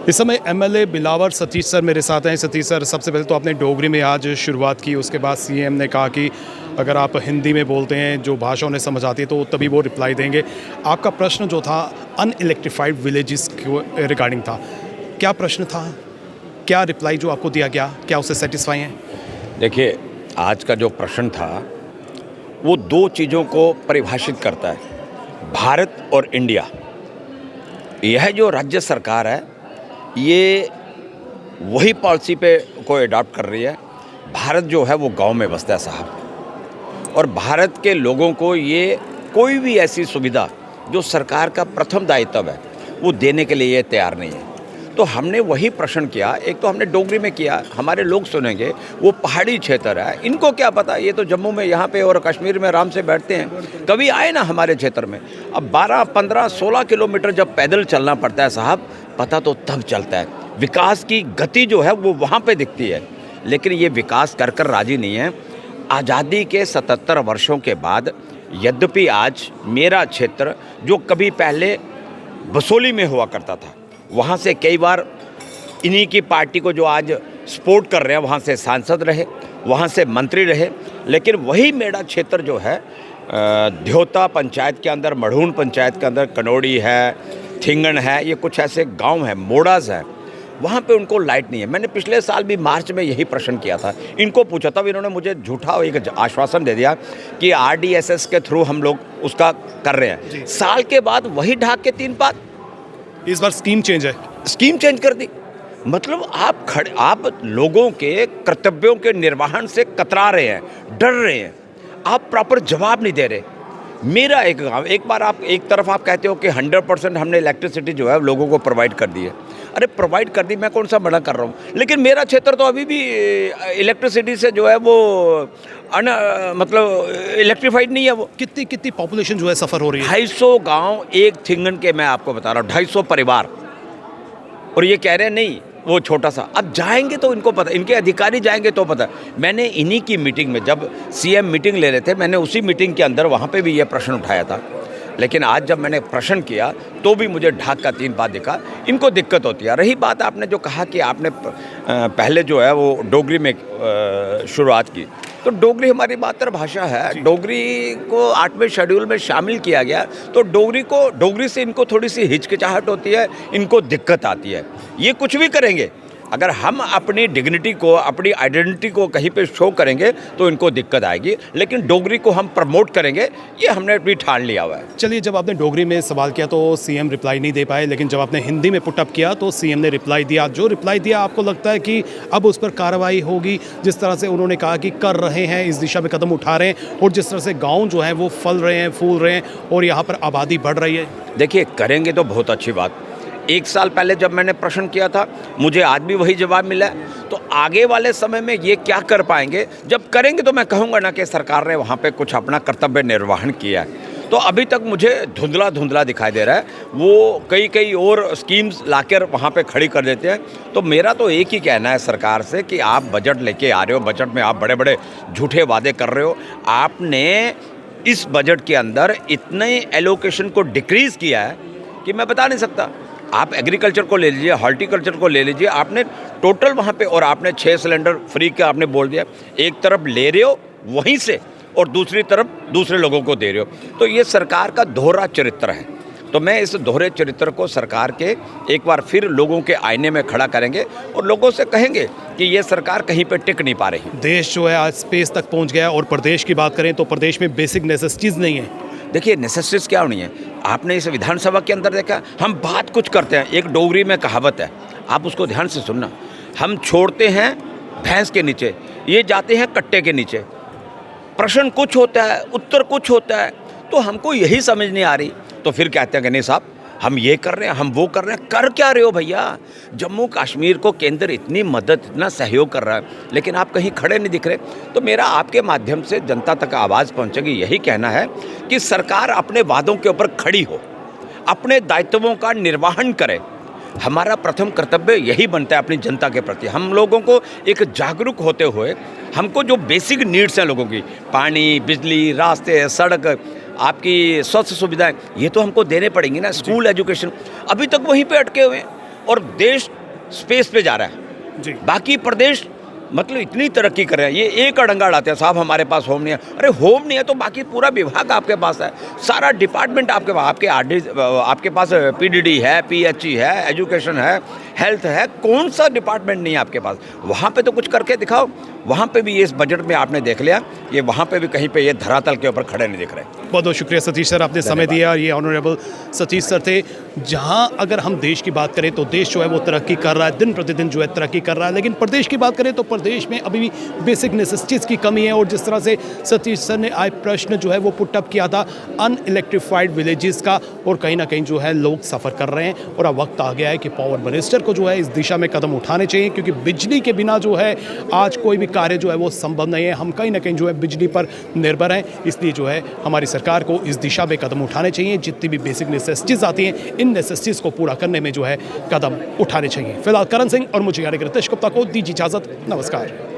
इस समय एमएलए बिलावर सतीश सर मेरे साथ हैं। सतीश सर, सबसे पहले तो आपने डोगरी में आज शुरुआत की, उसके बाद सीएम ने कहा कि अगर आप हिंदी में बोलते हैं जो भाषा उन्हें समझ आती है तो तभी वो रिप्लाई देंगे। आपका प्रश्न जो था अनइलेक्ट्रिफाइड विलेजेस के रिगार्डिंग था, क्या प्रश्न था, क्या रिप्लाई जो आपको दिया गया, क्या उससे सेटिस्फाई हैं? देखिए, आज का जो प्रश्न था वो दो चीज़ों को परिभाषित करता है, भारत और इंडिया। यह जो राज्य सरकार है ये वही पॉलिसी पे को अडॉप्ट कर रही है। भारत जो है वो गांव में बसता है साहब, और भारत के लोगों को ये कोई भी ऐसी सुविधा जो सरकार का प्रथम दायित्व है वो देने के लिए ये तैयार नहीं है। तो हमने वही प्रश्न किया, एक तो हमने डोगरी में किया, हमारे लोग सुनेंगे, वो पहाड़ी क्षेत्र है, इनको क्या पता, ये तो जम्मू में यहाँ पे और कश्मीर में आराम से बैठते हैं, कभी आए ना हमारे क्षेत्र में। अब 12, 15, 16 किलोमीटर जब पैदल चलना पड़ता है साहब, पता तो तब चलता है। विकास की गति जो है वो वहाँ पे दिखती है, लेकिन ये विकास कर कर राजी नहीं है। आज़ादी के 77 वर्षों के बाद यद्यपि आज मेरा क्षेत्र जो कभी पहले बसोली में हुआ करता था, वहाँ से कई बार इन्हीं की पार्टी को जो आज सपोर्ट कर रहे हैं वहाँ से सांसद रहे, वहाँ से मंत्री रहे, लेकिन वही मेरा क्षेत्र जो है ध्योता पंचायत के अंदर, मढ़ून पंचायत के अंदर, कनौड़ी है, थिंगन है, ये कुछ ऐसे गांव हैं, मोड़ाज हैं, वहाँ पे उनको लाइट नहीं है। मैंने पिछले साल भी मार्च में यही प्रश्न किया था, इनको पूछा था, इन्होंने मुझे झूठा एक आश्वासन दे दिया कि आरडीएसएस के थ्रू हम लोग उसका कर रहे हैं। साल के बाद वही ढाक के 3 बात, इस बार स्कीम चेंज है, स्कीम चेंज कर दी। मतलब आप लोगों के कर्तव्यों के निर्वहन से कतरा रहे हैं, डर रहे हैं, आप प्रॉपर जवाब नहीं दे रहे। मेरा एक गांव, एक बार आप एक तरफ आप कहते हो कि 100% हमने इलेक्ट्रिसिटी जो है लोगों को प्रोवाइड कर दी है। अरे प्रोवाइड कर दी, मैं कौन सा मना कर रहा हूँ, लेकिन मेरा क्षेत्र तो अभी भी इलेक्ट्रिसिटी से जो है वो मतलब इलेक्ट्रीफाइड नहीं है। वो कितनी पॉपुलेशन जो है सफ़र हो रही है? 250 गांव एक थिंगन के, मैं आपको बता रहा हूँ, 250 परिवार, और ये कह रहे हैं नहीं वो छोटा सा। अब जाएंगे तो इनको पता, इनके अधिकारी जाएंगे तो पता। मैंने इन्हीं की मीटिंग में, जब सीएम मीटिंग ले रहे थे, मैंने उसी मीटिंग के अंदर वहाँ पे भी ये प्रश्न उठाया था, लेकिन आज जब मैंने प्रश्न किया तो भी मुझे ढाक का 3 बात दिखा। इनको दिक्कत होती है। रही बात आपने जो कहा कि आपने पहले जो है वो डोगरी में शुरुआत की, तो डोगरी हमारी मातृभाषा है, डोगरी को 8वें शेड्यूल में शामिल किया गया, तो डोगरी से इनको थोड़ी सी हिचकिचाहट होती है, इनको दिक्कत आती है। ये कुछ भी करेंगे, अगर हम अपनी डिग्निटी को, अपनी आइडेंटिटी को कहीं पे शो करेंगे तो इनको दिक्कत आएगी, लेकिन डोगरी को हम प्रमोट करेंगे, ये हमने भी ठान लिया हुआ है। चलिए, जब आपने डोगरी में सवाल किया तो सीएम रिप्लाई नहीं दे पाए, लेकिन जब आपने हिंदी में पुटअप किया तो सीएम ने रिप्लाई दिया। जो रिप्लाई दिया, आपको लगता है कि अब उस पर कार्रवाई होगी? जिस तरह से उन्होंने कहा कि कर रहे हैं, इस दिशा में कदम उठा रहे हैं, और जिस तरह से गाँव जो है वो फल रहे हैं, फूल रहे हैं, और यहाँ पर आबादी बढ़ रही है। देखिए, करेंगे तो बहुत अच्छी बात। 1 साल पहले जब मैंने प्रश्न किया था, मुझे आज भी वही जवाब मिला है। तो आगे वाले समय में ये क्या कर पाएंगे, जब करेंगे तो मैं कहूँगा ना कि सरकार ने वहाँ पे कुछ अपना कर्तव्य निर्वहन किया है। तो अभी तक मुझे धुंधला धुंधला दिखाई दे रहा है, वो कई और स्कीम्स लाकर वहाँ पे खड़ी कर देते हैं। तो मेरा तो एक ही कहना है सरकार से कि आप बजट लेके आ रहे हो, बजट में आप बड़े बड़े झूठे वादे कर रहे हो। आपने इस बजट के अंदर इतने एलोकेशन को डिक्रीज़ किया है कि मैं बता नहीं सकता। आप एग्रीकल्चर को ले लीजिए, हॉर्टिकल्चर को ले लीजिए, आपने टोटल वहाँ पे, और आपने 6 सिलेंडर फ्री का आपने बोल दिया। एक तरफ ले रहे हो वहीं से और दूसरी तरफ दूसरे लोगों को दे रहे हो, तो ये सरकार का दोहरा चरित्र है। तो मैं इस दोहरे चरित्र को सरकार के एक बार फिर लोगों के आईने में खड़ा करेंगे और लोगों से कहेंगे कि ये सरकार कहीं पे टिक नहीं पा रही। देश जो है आज स्पेस तक पहुँच गया, और प्रदेश की बात करें तो प्रदेश में बेसिक नेसेसिटीज़ नहीं है। देखिए, नेसेसिटीज़ क्या होनी है, आपने इस विधानसभा के अंदर देखा, हम बात कुछ करते हैं, एक डोगरी में कहावत है, आप उसको ध्यान से सुनना, हम छोड़ते हैं भैंस के नीचे, ये जाते हैं कट्टे के नीचे। प्रश्न कुछ होता है, उत्तर कुछ होता है, तो हमको यही समझ नहीं आ रही, तो फिर कहते हैं कि नहीं साहब हम ये कर रहे हैं, हम वो कर रहे हैं। कर क्या रहे हो भैया? जम्मू कश्मीर को केंद्र इतनी मदद, इतना सहयोग कर रहा है, लेकिन आप कहीं खड़े नहीं दिख रहे। तो मेरा आपके माध्यम से जनता तक आवाज़ पहुंचेगी, यही कहना है कि सरकार अपने वादों के ऊपर खड़ी हो, अपने दायित्वों का निर्वहन करे। हमारा प्रथम कर्तव्य यही बनता है अपनी जनता के प्रति। हम लोगों को एक जागरूक होते हुए, हमको जो बेसिक नीड्स हैं लोगों की, पानी, बिजली, रास्ते, सड़क, आपकी स्वास्थ्य सुविधाएं, ये तो हमको देने पड़ेंगी ना, स्कूल एजुकेशन, अभी तक वहीं पे अटके हुए हैं। और देश स्पेस पे जा रहा है। जी। बाकी प्रदेश मतलब इतनी तरक्की कर रहे हैं, ये एक अड़ंगा अड़ाते हैं, साहब हमारे पास होम नहीं है। अरे होम नहीं है तो बाकी पूरा विभाग आपके पास है, सारा डिपार्टमेंट आपके पास, आपके आरडी, आपके पास पीडीडी है, पीएचई है, एजुकेशन है, हेल्थ है, कौन सा डिपार्टमेंट नहीं है आपके पास? वहाँ पे तो कुछ करके दिखाओ। वहाँ पे भी ये इस बजट में आपने देख लिया, ये वहाँ पे भी कहीं पे ये धरातल के ऊपर खड़े नहीं दिख रहे। बहुत बहुत शुक्रिया सतीश सर, आपने समय दिया। और ये ऑनरेबल सतीश सर थे। जहां अगर हम देश की बात करें तो देश जो है वो तरक्की कर रहा है, दिन प्रतिदिन जो है तरक्की कर रहा है, लेकिन प्रदेश की बात करें तो प्रदेश में अभी भी बेसिक नेसेसिटीज़ की कमी है। और जिस तरह से सतीश सर ने आज प्रश्न जो है वो पुट अप किया था अनइलेक्ट्रीफाइड विलेजेस का, और कहीं ना कहीं जो है लोग सफ़र कर रहे हैं। और अब वक्त आ गया है कि पावर मिनिस्टर को जो है इस दिशा में कदम उठाने चाहिए, क्योंकि बिजली के बिना जो है आज कोई भी कार्य जो है वो संभव नहीं है। हम कहीं ना कहीं जो है बिजली पर निर्भर हैं, इसलिए जो है हमारी सरकार को इस दिशा में कदम उठाने चाहिए। जितनी भी बेसिक नेसेसिटीज़ आती हैं, इन नेसेसिटीज़ को पूरा करने में जो है कदम उठाने चाहिए। फिलहाल करण सिंह और मुझे यानी रितेश गुप्ता को दीजिए इजाज़त। नमस्कार।